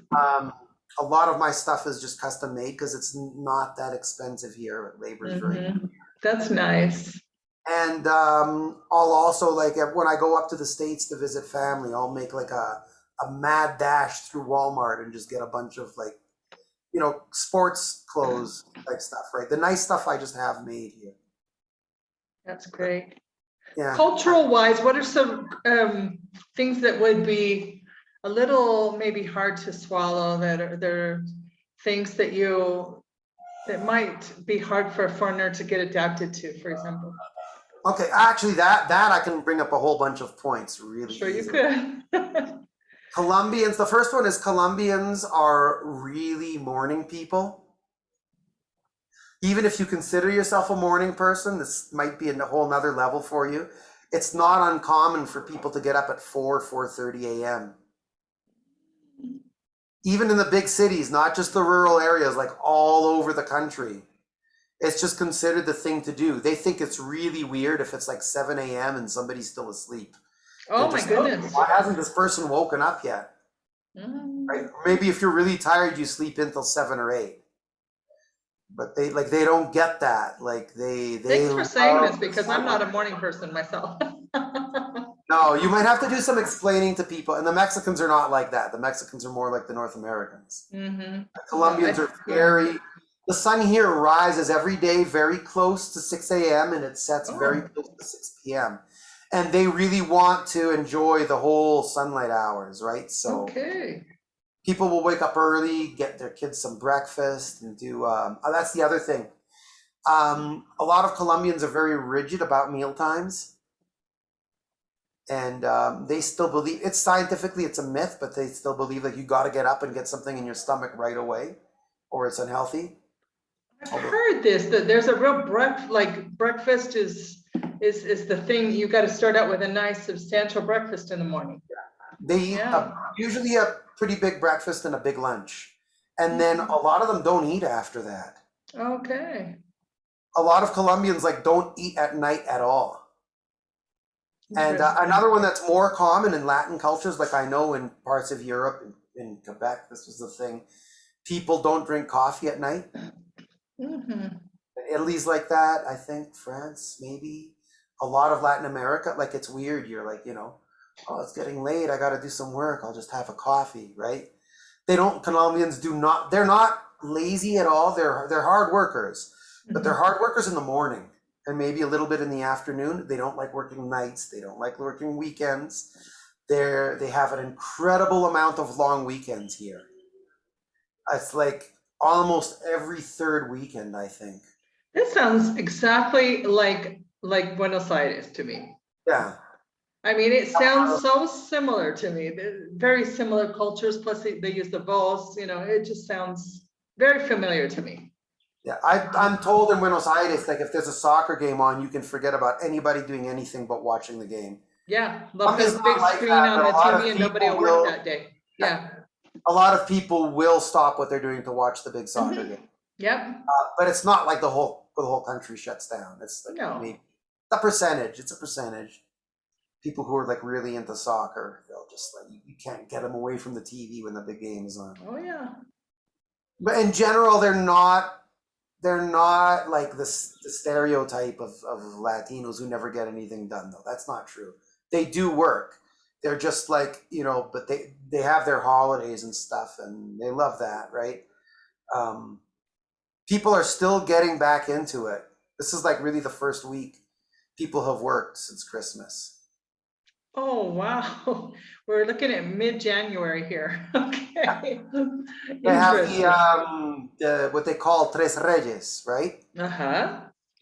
A lot of my stuff is just custom made because it's not that expensive here. Labor's very. That's nice. And I'll also, like, when I go up to the States to visit family, I'll make like a mad dash through Walmart and just get a bunch of, like, you know, sports clothes type stuff, right? The nice stuff I just have made here. That's great. Yeah. Cultural wise, what are some things that would be a little maybe hard to swallow, that are there things that might be hard for a foreigner to get adapted to, for example? Okay, actually that I can bring up a whole bunch of points really Sure, you easily. could. Colombians, the first one is Colombians are really morning people. Even if you consider yourself a morning person, this might be a whole nother level for you. It's not uncommon for people to get up at 4:30 a.m. Even in the big cities, not just the rural areas, like all over the country. It's just considered the thing to do. They think it's really weird if it's like 7 a.m. and somebody's still asleep. Oh my goodness. Why hasn't this person woken up yet? Right? Maybe if you're really tired, you sleep until 7 or 8. But they don't get that. Like they Thanks for saying this, because I'm not a morning person myself. No, you might have to do some explaining to people. And the Mexicans are not like that. The Mexicans are more like the North Americans. The Colombians are very, the sun here rises every day very close to 6 a.m. and it sets very close to 6 p.m. And they really want to enjoy the whole sunlight hours, right? So people will wake up early, get their kids some breakfast, and do, that's the other thing. A lot of Colombians are very rigid about meal times, and they still believe it's scientifically it's a myth, but they still believe like you got to get up and get something in your stomach right away, or it's unhealthy. I've heard this, that there's a real breakfast is the thing. You got to start out with a nice substantial breakfast in the morning. They eat usually a pretty big breakfast and a big lunch, and then a lot of them don't eat after that. Okay. A lot of Colombians like don't eat at night at all. And another one that's more common in Latin cultures, like I know in parts of Europe, in Quebec, this was the thing. People don't drink coffee at night. Italy's like that, I think. France, maybe. A lot of Latin America, like it's weird. You're like, oh, it's getting late. I got to do some work. I'll just have a coffee, right? Colombians do not, they're not lazy at all. They're hard workers, but they're hard workers in the morning and maybe a little bit in the afternoon. They don't like working nights. They don't like working weekends. They have an incredible amount of long weekends here. It's like almost every third weekend, I think. This sounds exactly like Buenos Aires to me. Yeah. I mean, it sounds so similar to me. They're very similar cultures, plus they use the vowels, it just sounds very familiar to me. Yeah, I'm told in Buenos Aires, like if there's a soccer game on, you can forget about anybody doing anything but watching the game. Yeah, love this big screen on the TV and nobody will work that day. Yeah. A lot of people will stop what they're doing to watch the big soccer game. Yep. But it's not like the whole country shuts down. It's like maybe a percentage. It's a percentage. People who are like really into soccer, they'll just like you can't get them away from the TV when the big game is on. Oh yeah. But in general, they're not like the stereotype of Latinos who never get anything done, though. That's not true. They do work. They're just like, but they have their holidays and stuff, and they love that, right? People are still getting back into it. This is like really the first week people have worked since Christmas. Oh, wow. We're looking at mid-January here. Okay. They have the what they call Tres Reyes, right?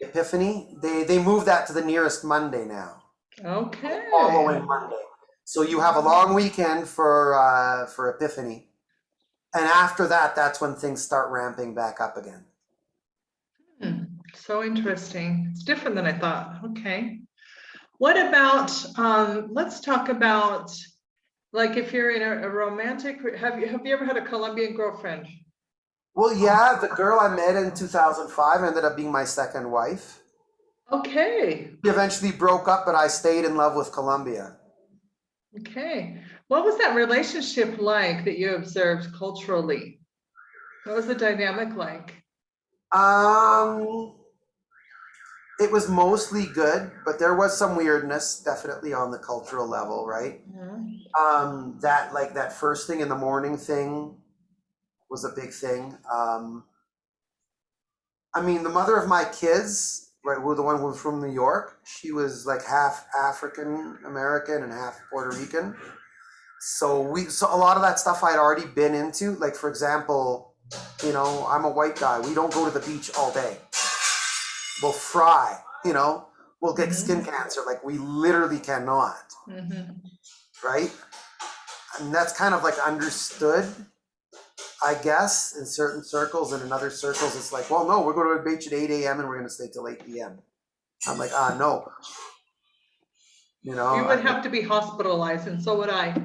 Epiphany. They moved that to the nearest Monday now. Okay. The following Monday. So you have a long weekend for Epiphany. And after that, that's when things start ramping back up again. So interesting. It's different than I thought. Okay. What about, let's talk about, like if you're in a romantic, have you ever had a Colombian girlfriend? Well, yeah, the girl I met in 2005 ended up being my second wife. Okay. We eventually broke up, but I stayed in love with Colombia. Okay. What was that relationship like that you observed culturally? What was the dynamic like? It was mostly good, but there was some weirdness, definitely on the cultural level, right? That first thing in the morning thing was a big thing. I mean, the mother of my kids, right, the one who was from New York, she was like half African American and half Puerto Rican. So a lot of that stuff I'd already been into. Like, for example, I'm a white guy. We don't go to the beach all day. We'll fry, we'll get skin cancer. Like we literally cannot, right? And that's kind of like understood, I guess, in certain circles, and in other circles, it's like, well, no, we're going to the beach at 8 a.m. and we're going to stay till 8 p.m. I'm like, no. You would have to be hospitalized, and so would I.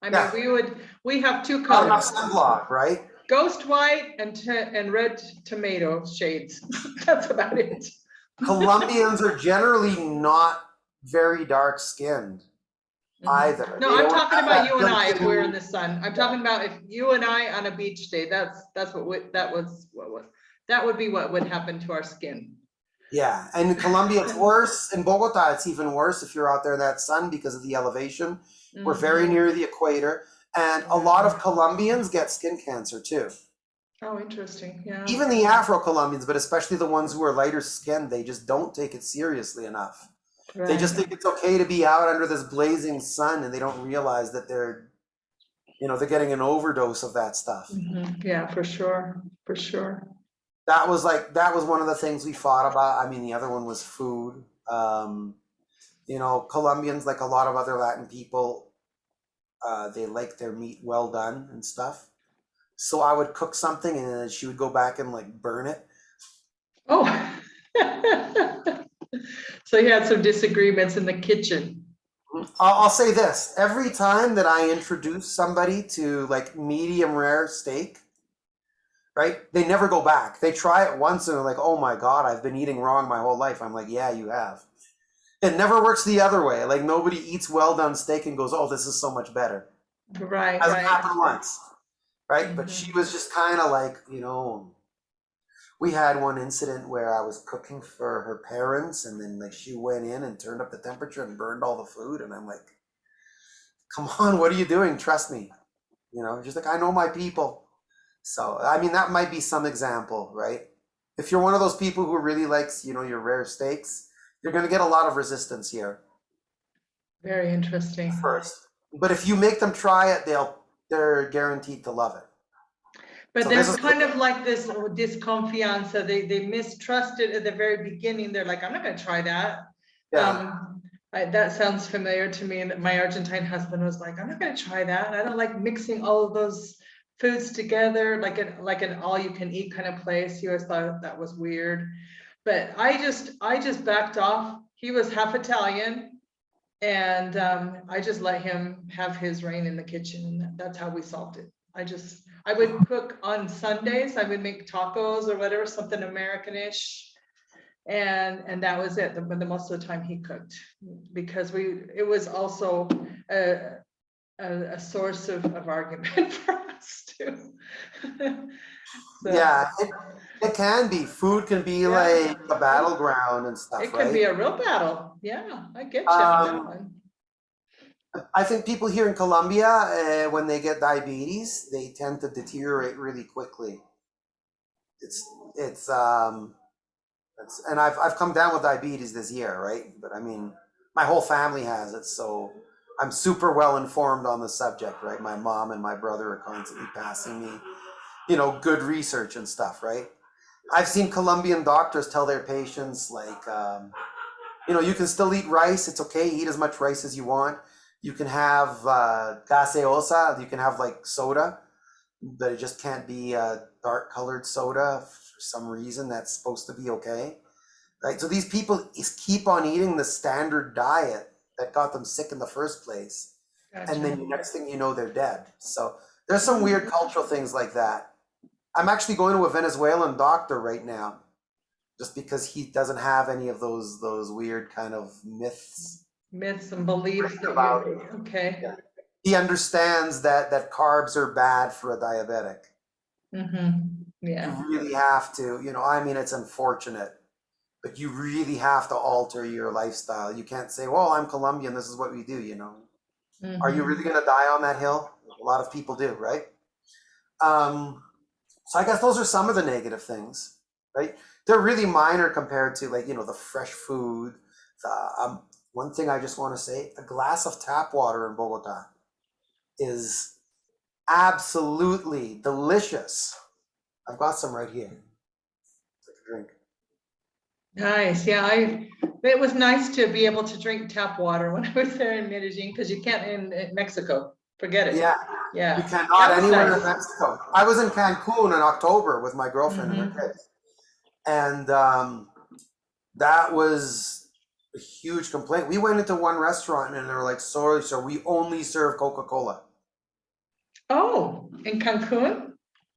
I mean, we have two colors. Sunblock, right? Ghost white and red tomato shades. That's about it. Colombians are generally not very dark skinned either. No, I'm talking about you and I if we're in the sun. I'm talking about if you and I on a beach day, that would be what would happen to our skin. Yeah, and in Colombia it's worse. In Bogota it's even worse if you're out there in that sun because of the elevation. We're very near the equator, and a lot of Colombians get skin cancer too. Oh, interesting. Yeah. Even the Afro-Colombians, but especially the ones who are lighter skinned, they just don't take it seriously enough. Right. They just think it's okay to be out under this blazing sun, and they don't realize that they're getting an overdose of that stuff. Yeah, for sure. For sure. that was one of the things we fought about. I mean, the other one was food. Colombians, like a lot of other Latin people, they like their meat well done and stuff. So I would cook something and then she would go back and like burn it. Oh. So you had some disagreements in the kitchen. I'll say this, every time that I introduce somebody to like medium rare steak, right? They never go back. They try it once and they're like, oh my God, I've been eating wrong my whole life. I'm like, yeah, you have. It never works the other way. Like nobody eats well done steak and goes, oh, this is so much better. Right, Hasn't right. happened once, right? But she was just kind of like, we had one incident where I was cooking for her parents and then like she went in and turned up the temperature and burned all the food. And I'm like, come on, what are you doing? Trust me. Just like, I know my people. So, I mean, that might be some example, right? If you're one of those people who really likes, your rare steaks, you're going to get a lot of resistance here Very interesting. first. But if you make them try it, they're guaranteed to love it. But So there's kind of like this disconfianza. They mistrusted at the very beginning. They're like, I'm not going to try that. Yeah. That sounds familiar to me. And my Argentine husband was like, I'm not going to try that. I don't like mixing all of those foods together, like an all-you-can-eat kind of place. He always thought that was weird. But I just backed off. He was half Italian, and I just let him have his reign in the kitchen. And that's how we solved it. I would cook on Sundays. I would make tacos or whatever, something American-ish. And that was it. The most of the time he cooked, because it was also a source of argument for us too. So, Yeah, it can be. Food can be like a battleground and stuff, it right? can be a real battle. Yeah, I get you on that one. I think people here in Colombia, when they get diabetes, they tend to deteriorate really quickly. And I've come down with diabetes this year, right? But I mean, my whole family has it, so I'm super well informed on the subject, right? My mom and my brother are constantly passing me, good research and stuff, right? I've seen Colombian doctors tell their patients, like, you can still eat rice. It's okay. Eat as much rice as you want. You can have gaseosa. You can have like soda, but it just can't be a dark colored soda for some reason. That's supposed to be okay, right? So these people keep on eating the standard diet that got them sick in the first place. Gotcha. And then the next thing you know, they're dead. So there's some weird cultural things like that. I'm actually going to a Venezuelan doctor right now, just because he doesn't have any of those weird kind of myths And beliefs about it. Okay. Yeah. He understands that carbs are bad for a diabetic. Yeah. You really have to, I mean, it's unfortunate, but you really have to alter your lifestyle. You can't say, well, I'm Colombian, this is what we do, Are you really going to die on that hill? A lot of people do, right? So I guess those are some of the negative things, right? They're really minor compared to like, the fresh food. One thing I just want to say, a glass of tap water in Bogota is absolutely delicious. I've got some right here. Take a drink. Nice. Yeah, it was nice to be able to drink tap water when I was there in Medellin, because you can't in Mexico. Forget it. Yeah. Yeah. You cannot anywhere nice. in Mexico. I was in Cancun in October with my girlfriend and her kids. And that was a huge complaint. We went into one restaurant and they were like, sorry, sir, we only serve Coca-Cola. Oh, in Cancun?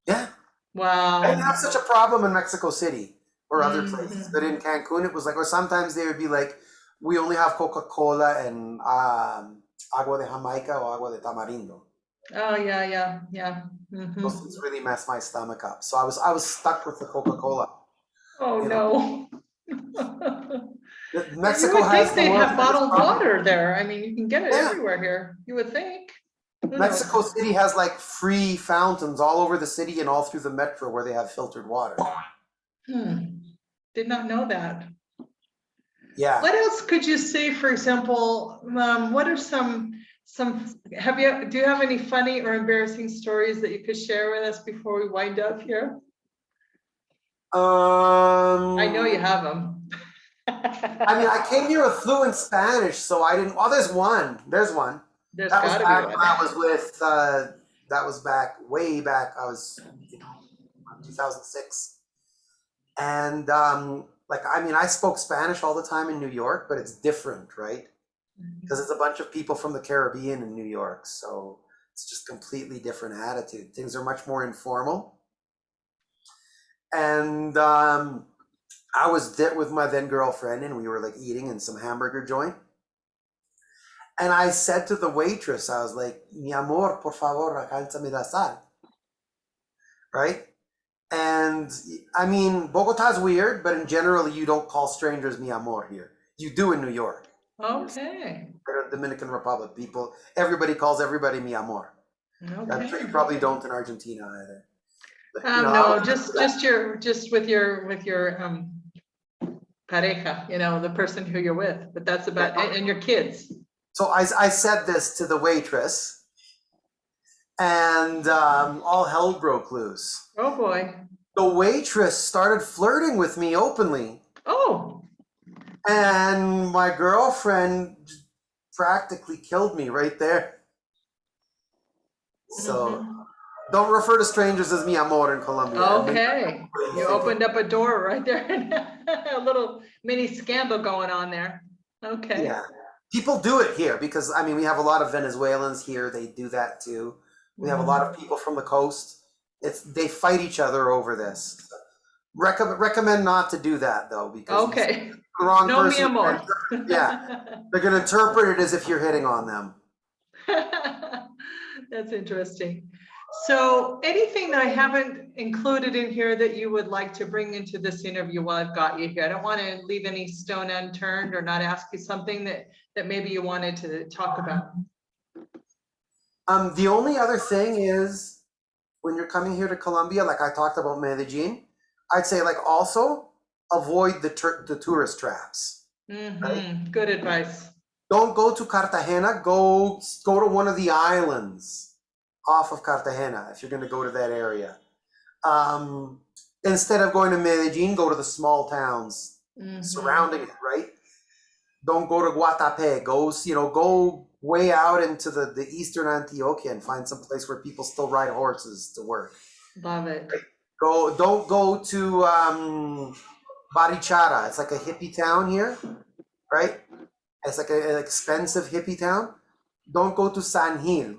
Yeah. Wow. I didn't have such a problem in Mexico City or other places, but in Cancun it was like, or sometimes they would be like, we only have Coca-Cola and agua de Jamaica or agua de tamarindo. Oh yeah. Those things really messed my stomach up. So I was stuck with the Coca-Cola. Oh no. Mexico you would has think they have bottled problem. Water there. I mean, you can get it everywhere here. You would think. Mexico City has like free fountains all over the city and all through the metro where they have filtered water. Did not know that. Yeah. What else could you say, for example, what are some do you have any funny or embarrassing stories that you could share with us before we wind up here? I know you have them. I mean, I came here with fluent Spanish, so I didn't. Oh, there's one. There's one. There's That was gotta back be when one. I was with. That was back way back. I was, 2006, and like I mean, I spoke Spanish all the time in New York, but it's different, right? Because it's a bunch of people from the Caribbean in New York, so it's just completely different attitude. Things are much more informal, and I was there with my then girlfriend, and we were like eating in some hamburger joint. And I said to the waitress, I was like, "Mi amor, por favor, alcánzame la sal." Right? And I mean, Bogota's weird, but in general, you don't call strangers mi amor here. You do in New York. Okay. Or Dominican Republic, everybody calls everybody mi amor. I'm sure you Okay. probably don't in Argentina either. But, No, just with your pareja, the person who you're with, but that's about it, and your kids. so I said this to the waitress, and all hell broke loose. Oh, boy. The waitress started flirting with me openly, Oh, and my girlfriend practically killed me right there. So don't refer to strangers as mi amor in Colombia. okay. You opened up a door right there. A little mini scandal going on there. Okay. Yeah. People do it here because, I mean, we have a lot of Venezuelans here. They do that too. We have a lot of people from the coast. They fight each other over this. Recommend not to do that though, because Okay. the wrong No mi person. amor. Yeah, they're going to interpret it as if you're hitting on them. That's interesting. So anything that I haven't included in here that you would like to bring into this interview while I've got you here? I don't want to leave any stone unturned or not ask you something that maybe you wanted to talk about. The only other thing is when you're coming here to Colombia, like I talked about Medellin, I'd say like also avoid the tourist traps. Right? Good advice. Don't go to Cartagena. Go to one of the islands off of Cartagena if you're going to go to that area. Instead of going to Medellin, go to the small towns surrounding it. Right? Don't go to Guatapé. Go way out into the eastern Antioquia and find some place where people still ride horses to work. Love it. Don't go to Barichara. It's like a hippie town here, right? It's like an expensive hippie town. Don't go to San Gil.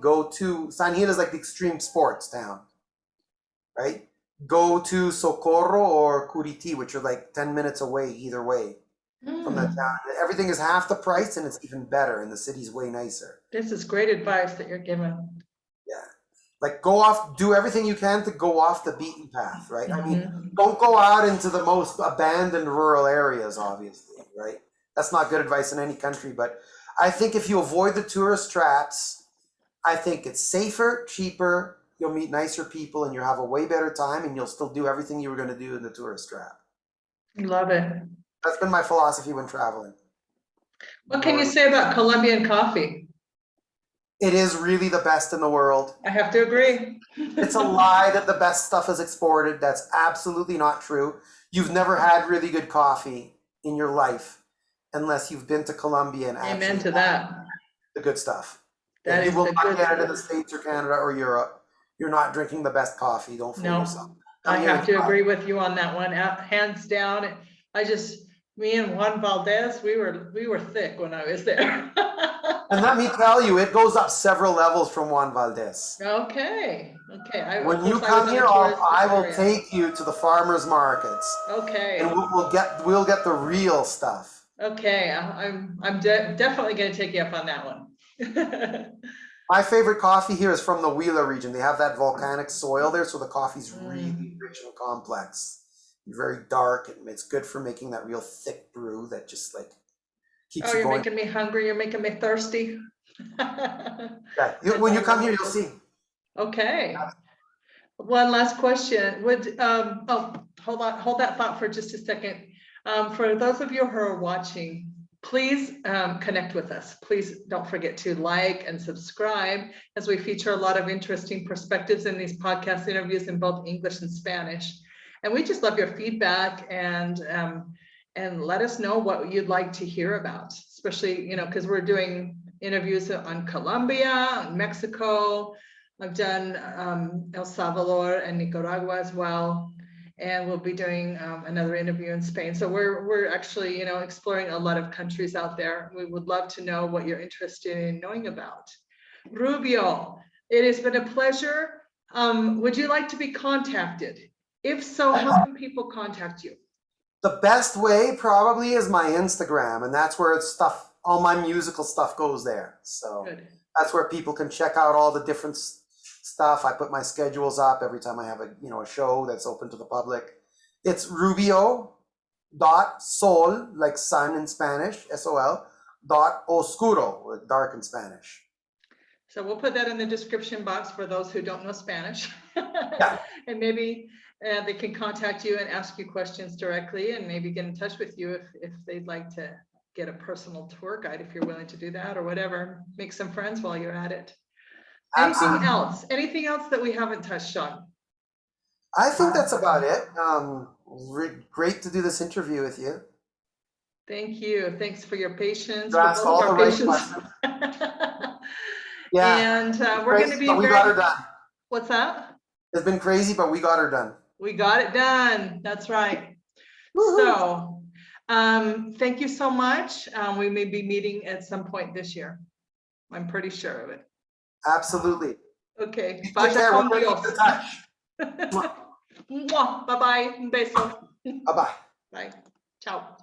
San Gil is like the extreme sports town, right? Go to Socorro or Curiti, which are like 10 minutes away either way from that town. Everything is half the price and it's even better and the city's way nicer. This is great advice that you're giving. Yeah. Like do everything you can to go off the beaten path, right? I mean, don't go out into the most abandoned rural areas, obviously, right? That's not good advice in any country, but I think if you avoid the tourist traps, I think it's safer, cheaper, you'll meet nicer people and you'll have a way better time and you'll still do everything you were going to do in the tourist trap. Love it. That's been my philosophy when traveling. What can you say about Colombian coffee? It is really the best in the world. I have to agree. It's a lie that the best stuff is exported. That's absolutely not true. You've never had really good coffee in your life unless you've been to Colombia and actually Amen to that. The good stuff. That you is will the not good get it in stuff. the States or Canada or Europe. You're not drinking the best coffee. Don't fool yourself. I have to agree with you on that one. Hands down. Me and Juan Valdez, we were thick when I was there. And let me tell you, it goes up several levels from Juan Valdez. Okay. When you come here, I will take you to the farmers markets. Okay. And we'll get the real stuff. Okay, I'm definitely going to take you up on that one. My favorite coffee here is from the Huila region. They have that volcanic soil there, so the coffee's really rich and complex. Very dark, and it's good for making that real thick brew that just like keeps you going. You're making me hungry. You're making me thirsty. Yeah, when you come here, you'll see. Okay. One last question. Hold that thought for just a second. For those of you who are watching, please connect with us. Please don't forget to like and subscribe as we feature a lot of interesting perspectives in these podcast interviews in both English and Spanish. And we just love your feedback and let us know what you'd like to hear about, especially, because we're doing interviews on Colombia, on Mexico. I've done El Salvador and Nicaragua as well. And we'll be doing another interview in Spain. So we're actually, exploring a lot of countries out there. We would love to know what you're interested in knowing about. Rubio, it has been a pleasure. Would you like to be contacted? If so, how can people contact you? The best way probably is my Instagram, and that's where it's stuff, all my musical stuff goes there. So Good. that's where people can check out all the different stuff. I put my schedules up every time I have a show that's open to the public. It's Rubio.sol, like sun in Spanish, S-O-L, .oscuro, like dark in Spanish. So we'll put that in the description box for those who don't know Spanish. Yeah. And maybe they can contact you and ask you questions directly, and maybe get in touch with you if they'd like to get a personal tour guide, if you're willing to do that or whatever. Make some friends while you're at it. Absolutely. Anything else that we haven't touched on? I think that's about it. Great to do this interview with you. Thank you. Thanks for your patience. You asked all the right questions. Yeah. And we're going to be we got her done. What's that? It's been crazy, but we got her done. We got it done. That's right. So thank you so much. We may be meeting at some point this year. I'm pretty sure of it. Absolutely. Okay. Vaya con Dios. Bye-bye. Un beso. Bye-bye. Bye. Ciao.